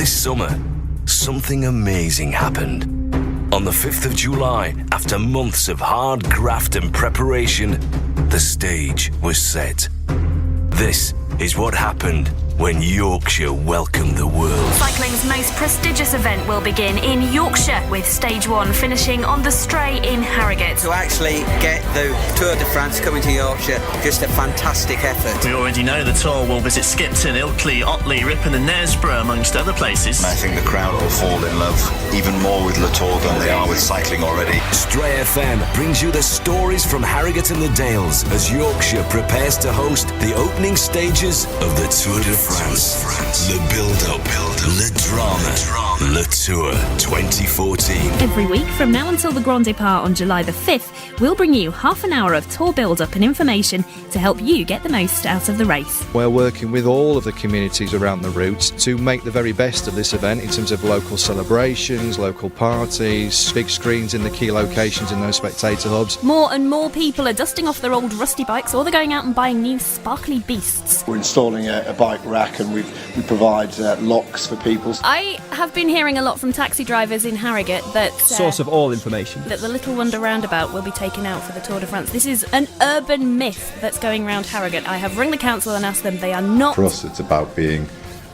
This summer, something amazing happened. On the 5th of July, after months of hard graft and preparation, the stage was set. This is what happened when Yorkshire welcomed the world. Cycling's most prestigious event will begin in Yorkshire, with Stage 1 finishing on the Stray in Harrogate. To actually get the Tour de France coming to Yorkshire, just a fantastic effort. We already know the Tour will visit Skipton, Ilkley, Otley, Ripon and Knaresborough, amongst other places. I think the crowd will fall in love even more with Le Tour than they are with cycling already. Stray FM brings you the stories from Harrogate and the Dales as Yorkshire prepares to host the opening stages of the Tour de France. Le build-up, le drama, Le Tour 2014. Every week from now until the Grand Départ on July the 5th, we'll bring you half an hour of tour build-up and information to help you get the most out of the race. We're working with all of the communities around the route to make the very best of this event in terms of local celebrations, local parties, big screens in the key locations in those spectator hubs. More and more people are dusting off their old rusty bikes, or they're going out and buying new sparkly beasts. We're installing a bike rack, and we provide locks for people. I have been hearing a lot from taxi drivers in Harrogate that source of all information, that the Little Wonder roundabout will be taken out for the Tour de France. This is an urban myth that's going around Harrogate. I have rung the council and asked them. They are not. For us, it's about being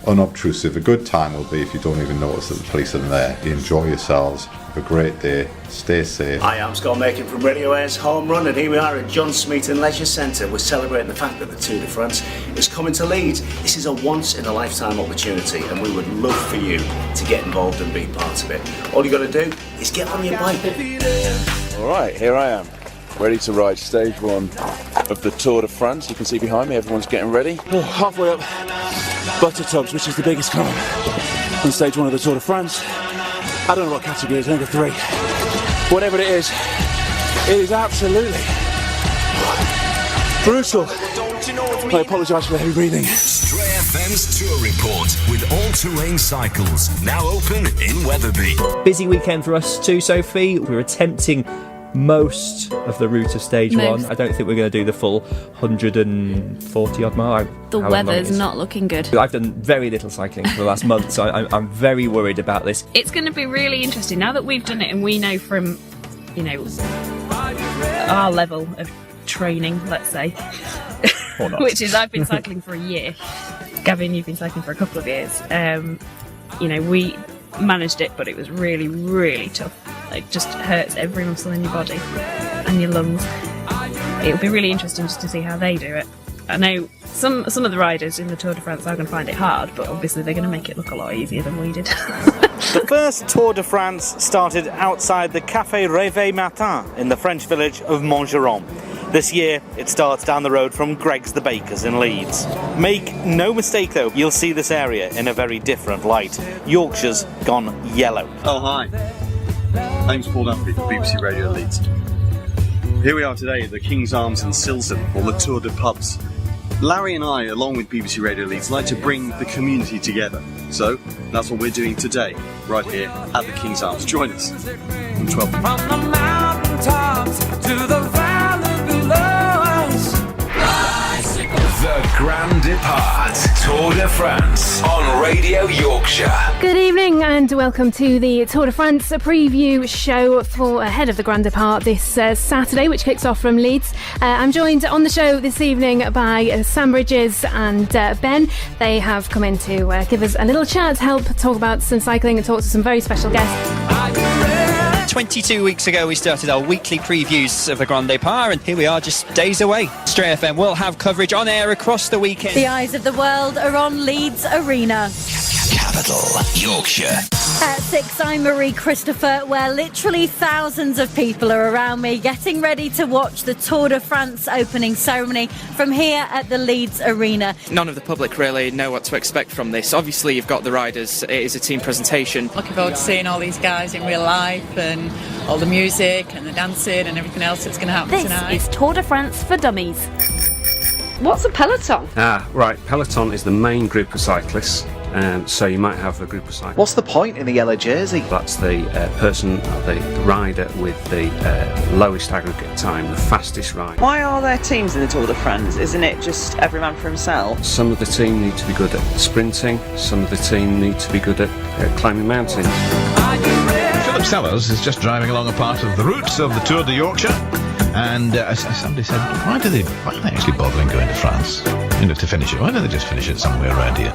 unobtrusive. A good time will be if you don't even notice that the police are there. You enjoy yourselves, have a great day, stay safe. Hi, I'm Scott Makin from Radio Aire's Home Run, and here we are at John Smeaton Leisure Centre. We're celebrating the fact that the Tour de France is coming to Leeds. This is a once-in-a-lifetime opportunity, and we would love for you to get involved and be part of it. All you got to do is get on your bike. Alright, here I am, ready to ride stage 1 of the Tour de France. You can see behind me, everyone's getting ready. Oh, halfway up Buttertubs, which is the biggest column on stage 1 of the Tour de France. I don't know what category it is, I think it's 3. Whatever it is absolutely brutal. I apologise for the heavy breathing. Stray FM's Tour Report with all-terrain cycles, now open in Wetherby. Busy weekend for us too, Sophie. We're attempting most of the route of stage 1. I don't think we're going to do the full 140 odd mile. The weather's not looking good. I've done very little cycling for the last month, so I'm very worried about this. It's going to be really interesting now that we've done it, and we know from, our level of training, let's say, which is I've been cycling for a year. Gavin, you've been cycling for a couple of years. We managed it, but it was really, really tough. It just hurts every muscle in your body and your lungs. It'll be really interesting just to see how they do it. I know some of the riders in the Tour de France are going to find it hard, but obviously they're going to make it look a lot easier than we did. The first Tour de France started outside the Café Réveil Matin in the French village of Montgeron. This year, it starts down the road from Greg's the Baker's in Leeds. Make no mistake though, you'll see this area in a very different light. Yorkshire's gone yellow. Oh, hi. My name's Paul Dunphy from BBC Radio Leeds. Here we are today at the King's Arms in Silsden, or the Tour de Pubs. Larry and I, along with BBC Radio Leeds, like to bring the community together. So, that's what we're doing today, right here at the King's Arms. Join us from 12. From the mountaintops to the valley below us. The Grand Départ Tour de France on Radio Yorkshire. Good evening and welcome to the Tour de France preview show for ahead of the Grand Départ this Saturday, which kicks off from Leeds. I'm joined on the show this evening by Sam Bridges and Ben. They have come in to give us a little chat, help talk about some cycling and talk to some very special guests. 22 weeks ago we started our weekly previews of the Grand Départ, and here we are just days away. Stray FM will have coverage on air across the weekend. The eyes of the world are on Leeds Arena. Capital, Yorkshire. At 6, I'm Marie Christopher, where literally thousands of people are around me getting ready to watch the Tour de France opening ceremony from here at the Leeds Arena. None of the public really know what to expect from this. Obviously you've got the riders, it is a team presentation. Looking forward to seeing all these guys in real life and all the music and the dancing and everything else that's going to happen tonight. This is Tour de France for Dummies. What's a peloton? Right. Peloton is the main group of cyclists So you might have a group of cyclists. What's the point in the yellow jersey? That's the person, the rider with the lowest aggregate time, the fastest ride. Why are there teams in the Tour de France? Isn't it just every man for himself? Some of the team need to be good at sprinting, some of the team need to be good at climbing mountains. Philip Sellers is just driving along a part of the route of the Tour de Yorkshire, and somebody said, why are they actually bothering going to France? To finish it. Why don't they just finish it somewhere around here?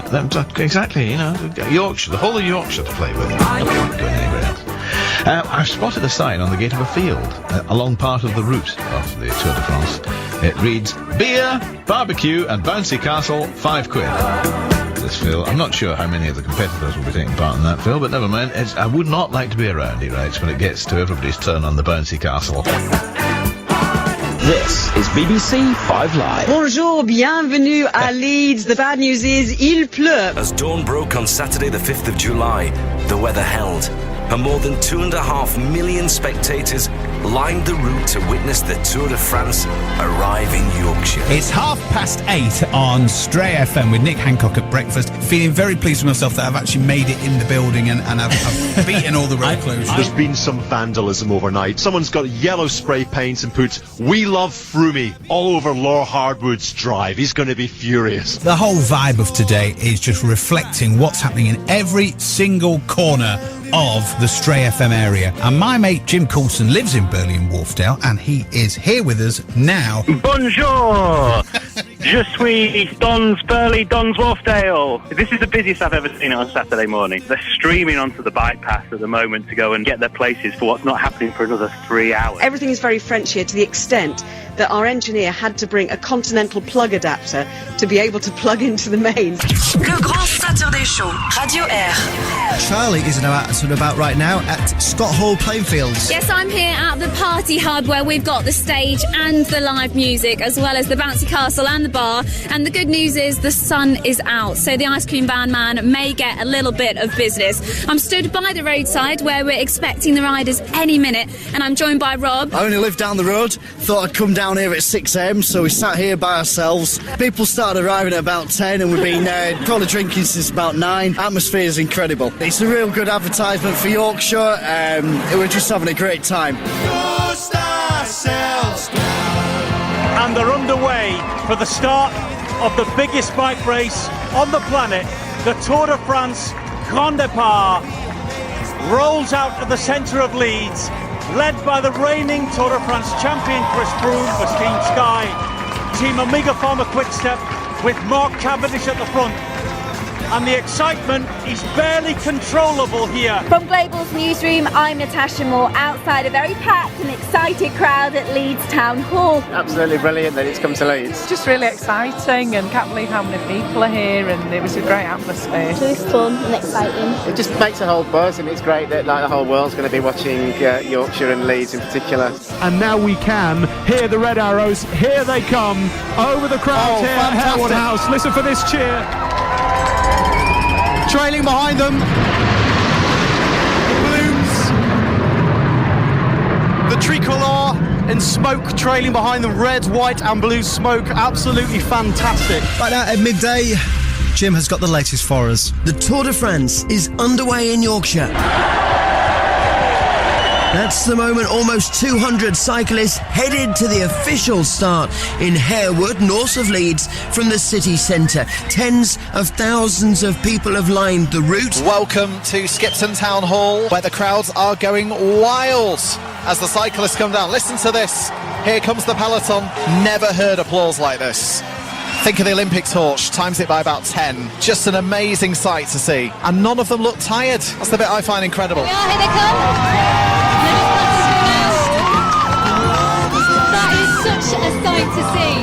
Exactly, Yorkshire, the whole of Yorkshire to play with. No point going anywhere else. I've spotted a sign on the gate of a field along part of the route of the Tour de France. It reads, beer, barbecue and bouncy castle, £5. This, Phil. I'm not sure how many of the competitors will be taking part in that, Phil, but never mind. I would not like to be around, he writes, when it gets to everybody's turn on the bouncy castle. This is BBC 5 Live. Bonjour, bienvenue à Leeds. The bad news is, il pleut. As dawn broke on Saturday the 5th of July, the weather held, and more than 2.5 million spectators lined the route to witness the Tour de France arrive in Yorkshire. It's 8:30 on Stray FM with Nick Hancock at breakfast. Feeling very pleased with myself that I've actually made it in the building and I've beaten all the road closures. There's been some vandalism overnight. Someone's got yellow spray paints and put "We love Froomey" all over Law Hardwood's drive. He's going to be furious. The whole vibe of today is just reflecting what's happening in every single corner of the Stray FM area. And my mate Jim Coulson lives in Burley and Wharfdale, and he is here with us now. Bonjour! Je suis Don's Burley, Don's Wharfdale. This is the busiest I've ever seen it on Saturday morning. They're streaming onto the bypass at the moment to go and get their places for what's not happening for another 3 hours. Everything is very French here, to the extent that our engineer had to bring a continental plug adapter to be able to plug into the mains. Le Grand Saturday Show, Radio Aire. Charlie is about right now at Scott Hall Plainfields. Yes, I'm here at the party hub where we've got the stage and the live music, as well as the bouncy castle and the bar. And the good news is the sun is out, so the ice cream van man may get a little bit of business. I'm stood by the roadside where we're expecting the riders any minute, and I'm joined by Rob. I only live down the road, thought I'd come down here at 6 a.m, so we sat here by ourselves. People started arriving at about 10 and we've been probably drinking since about 9. Atmosphere is incredible. It's a real good advertisement for Yorkshire. We're just having a great time. And they're underway for the start of the biggest bike race on the planet. The Tour de France Grand Départ rolls out of the centre of Leeds, led by the reigning Tour de France champion Chris Froome for Team Sky. Team Omega Pharma Quickstep with Mark Cavendish at the front. And the excitement is barely controllable here. From Global's newsroom, I'm Natasha Moore, outside a very packed and excited crowd at Leeds Town Hall. Absolutely brilliant that it's come to Leeds. Just really exciting, and can't believe how many people are here, and it was a great atmosphere. It's really fun and exciting. It just makes a whole buzz, and it's great that the whole world's going to be watching Yorkshire and Leeds in particular. And now we can hear the red arrows. Here they come over the crowd here at Harewood House. Listen for this cheer. Trailing behind them, balloons, the tricolour and smoke trailing behind them, red, white and blue smoke, absolutely fantastic. Right now at midday, Jim has got the latest for us. The Tour de France is underway in Yorkshire. That's the moment almost 200 cyclists headed to the official start in Harewood, north of Leeds, from the city centre. Tens of thousands of people have lined the route. Welcome to Skipton Town Hall, where the crowds are going wild as the cyclists come down. Listen to this. Here comes the peloton. Never heard applause like this. Think of the Olympic torch, times it by about 10. Just an amazing sight to see. And none of them look tired. That's the bit I find incredible. Here they come. That is such a sight to see.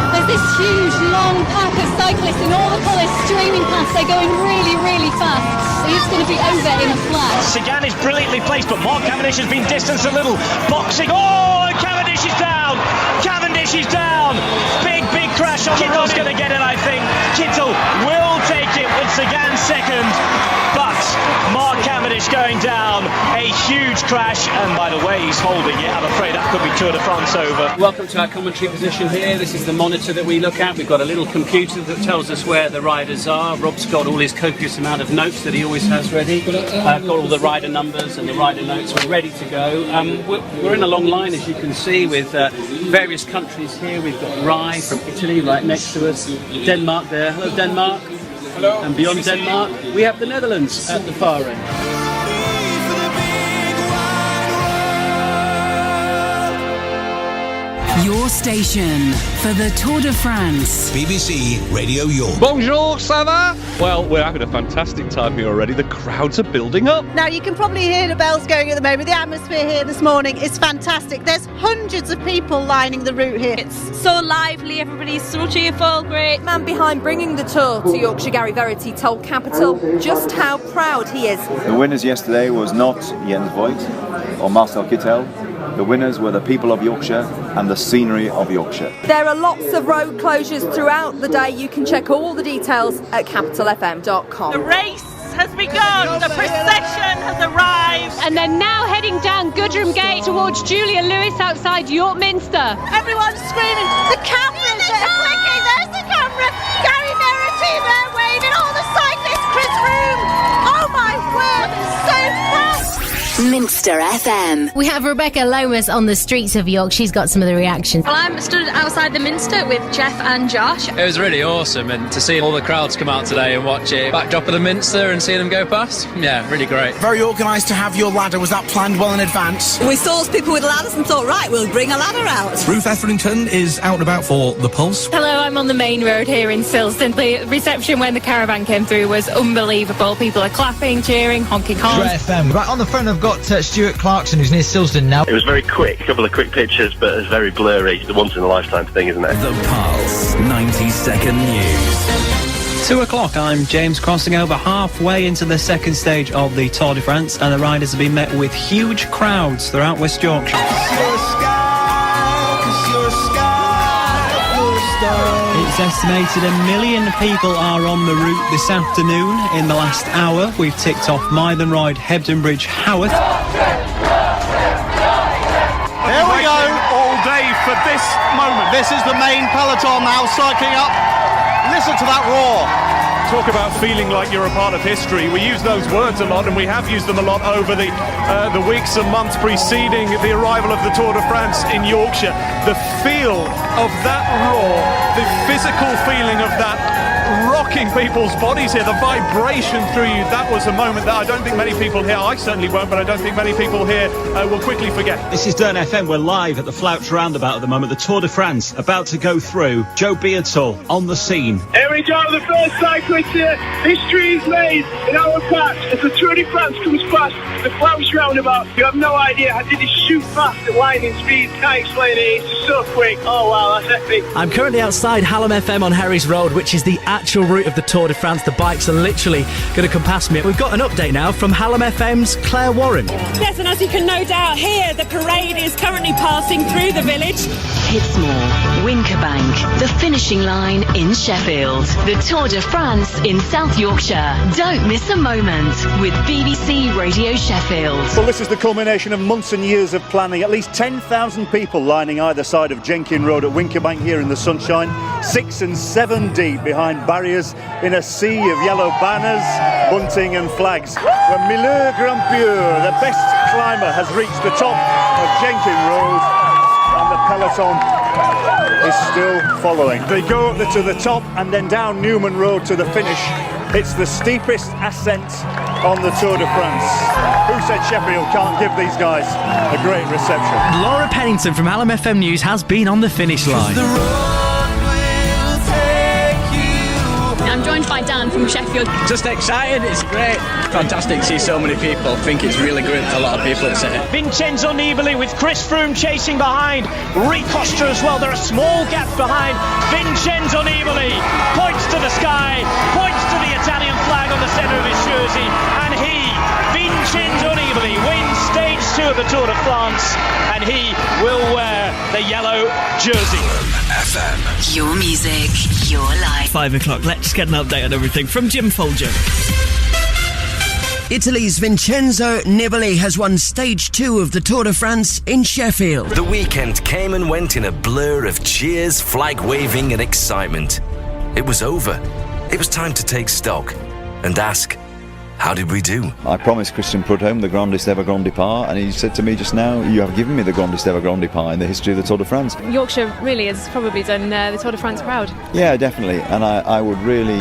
There's this huge, long pack of cyclists and all the colours streaming past. They're going really, really fast. It's going to be over in a flash. Sagan is brilliantly placed, but Mark Cavendish has been distanced a little. Boxing. Oh, and Cavendish is down. Cavendish is down. Big crash on Kittle's going to get it, I think. Kittle will take it with Sagan second, but Mark Cavendish going down, a huge crash, and by the way he's holding it, I'm afraid that could be Tour de France over. Welcome to our commentary position here. This is the monitor that we look at. We've got a little computer that tells us where the riders are. Rob's got all his copious amount of notes that he always has ready. I've got all the rider numbers and the rider notes. We're ready to go. We're in a long line, as you can see, with various countries here. We've got Rai from Italy right next to us. Denmark there. Hello, Denmark. Hello. And beyond Denmark, we have the Netherlands at the far end. Your station for the Tour de France. BBC Radio York. Bonjour, ça va? Well, we're having a fantastic time here already. The crowds are building up. Now, you can probably hear the bells going at the moment. The atmosphere here this morning is fantastic. There's hundreds of people lining the route here. It's so lively, everybody's so cheerful, great. Man behind bringing the Tour to Yorkshire, Gary Verity, told Capital just how proud he is. The winners yesterday was not Jens Voigt or Marcel Kittel. The winners were the people of Yorkshire and the scenery of Yorkshire. There are lots of road closures throughout the day. You can check all the details at capitalfm.com. The race has begun. The procession has arrived. And they're now heading down Goodram Gate towards Julia Lewis outside York Minster. Everyone's screaming. The cameras are clicking. There's the camera. Gary Verity there waving. All the cyclists. Chris Froome. Oh my word. It's so fast. Minster FM. We have Rebecca Lomas on the streets of York. She's got some of the reactions. Well, I'm stood outside the Minster with Jeff and Josh. It was really awesome, and to see all the crowds come out today and watch it, backdrop of the Minster and see them go past, yeah, really great. Very organised to have your ladder. Was that planned well in advance? We saw people with ladders and thought, right, we'll bring a ladder out. Ruth Etherington is out and about for the Pulse. Hello, I'm on the main road here in Silston. The reception when the caravan came through was unbelievable. People are clapping, cheering, honking horns. Aire FM. Right on the phone, I've got Stuart Clarkson, who's near Silsden now. It was very quick, a couple of quick pictures, but it's very blurry. The once-in-a-lifetime thing, isn't it? The Pulse, 90-second news. 2 o'clock, I'm James, crossing over halfway into the second stage of the Tour de France, and the riders have been met with huge crowds throughout West Yorkshire. It's estimated 1 million people are on the route this afternoon. In the last hour, we've ticked off Mythen Ride, Hebden Bridge, Haworth. Here we go, all day for this moment. This is the main peloton now cycling up. Listen to that roar. Talk about feeling like you're a part of history. We use those words a lot, and we have used them a lot over the weeks and months preceding the arrival of the Tour de France in Yorkshire. The feel of that roar, the physical feeling of that rocking people's bodies here, the vibration through you, that was a moment that I don't think many people here, I certainly won't, but I don't think many people here will quickly forget. This is Dearne FM. We're live at the Flouts roundabout at the moment. The Tour de France about to go through. Joe Beardall on the scene. Here we go, the first cyclist here. History is made in our patch as the Tour de France comes past the Flouts roundabout. You have no idea. I did it shoot fast at lightning speed. Can't explain it. It's just so quick. Oh wow, that's epic. I'm currently outside Hallam FM on Harry's Road, which is the actual route of the Tour de France. The bikes are literally going to come past me. We've got an update now from Hallam FM's Claire Warren. Yes, and as you can no doubt hear, the parade is currently passing through the village. Hitsmore, Winkerbank, the finishing line in Sheffield. The Tour de France in South Yorkshire. Don't miss a moment with BBC Radio Sheffield. Well, this is the culmination of months and years of planning. At least 10,000 people lining either side of Jenkin Road at Winkerbank here in the sunshine. 6 and 7 deep behind barriers in a sea of yellow banners, bunting and flags. Where Mileux Grandpure, the best climber, has reached the top of Jenkin Road, and the peloton is still following. They go up to the top and then down Newman Road to the finish. It's the steepest ascent on the Tour de France. Who said Sheffield can't give these guys a great reception? Laura Pennington from Hallam FM News has been on the finish line. I'm joined by Dan from Sheffield. Just excited, it's great. Fantastic to see so many people. I think it's really good for a lot of people at City. Vincenzo Nibali with Chris Froome chasing behind. Rui Costa as well. There are small gaps behind. Vincenzo Nibali points to the sky, points to the Italian flag on the centre of his jersey, and Vincenzo Nibali, wins stage 2 of the Tour de France, and he will wear the yellow jersey. FM. Your music, your life. 5 o'clock. Let's get an update on everything from Jim Folger. Italy's Vincenzo Nibali has won stage 2 of the Tour de France in Sheffield. The weekend came and went in a blur of cheers, flag waving and excitement. It was over. It was time to take stock and ask, how did we do? I promised Christian Prudhomme the grandest ever Grand Depart, and he said to me just now, you have given me the grandest ever Grand Depart in the history of the Tour de France. Yorkshire really has probably done the Tour de France proud. Yeah, definitely, and I would really,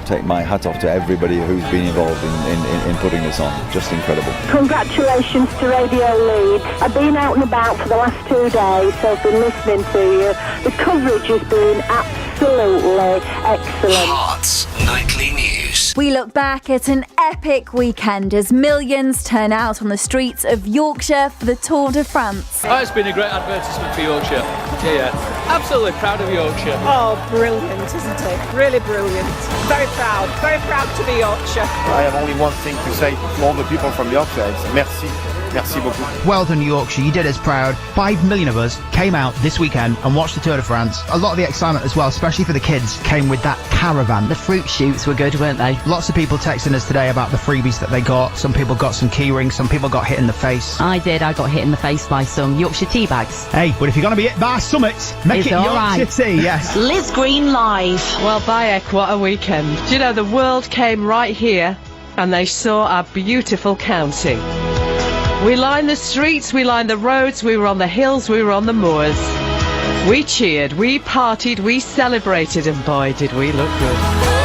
take my hat off to everybody who's been involved in putting this on. Just incredible. Congratulations to Radio Leeds. I've been out and about for the last 2 days, so I've been listening to you. The coverage has been absolutely excellent. Hearts Nightly News. We look back at an epic weekend as millions turn out on the streets of Yorkshire for the Tour de France. Oh, it's been a great advertisement for Yorkshire. Yeah. Absolutely proud of Yorkshire. Oh, brilliant, isn't it? Really brilliant. Very proud to be Yorkshire. I have only one thing to say to all the people from Yorkshire. It's merci. Merci beaucoup. Well done, Yorkshire. You did us proud. 5 million of us came out this weekend and watched the Tour de France. A lot of the excitement as well, especially for the kids, came with that caravan. The fruit shoots were good, weren't they? Lots of people texting us today about the freebies that they got. Some people got some key rings. Some people got hit in the face. I did. I got hit in the face by some Yorkshire tea bags. Hey, but if you're going to be hit by Summit, make it Yorkshire tea, yes. Liz Green live. Well, Bayek, what a weekend. Do you know, the world came right here and they saw our beautiful county. We lined the streets, we lined the roads, we were on the hills, we were on the moors. We cheered, we partied, we celebrated, and boy, did we look good.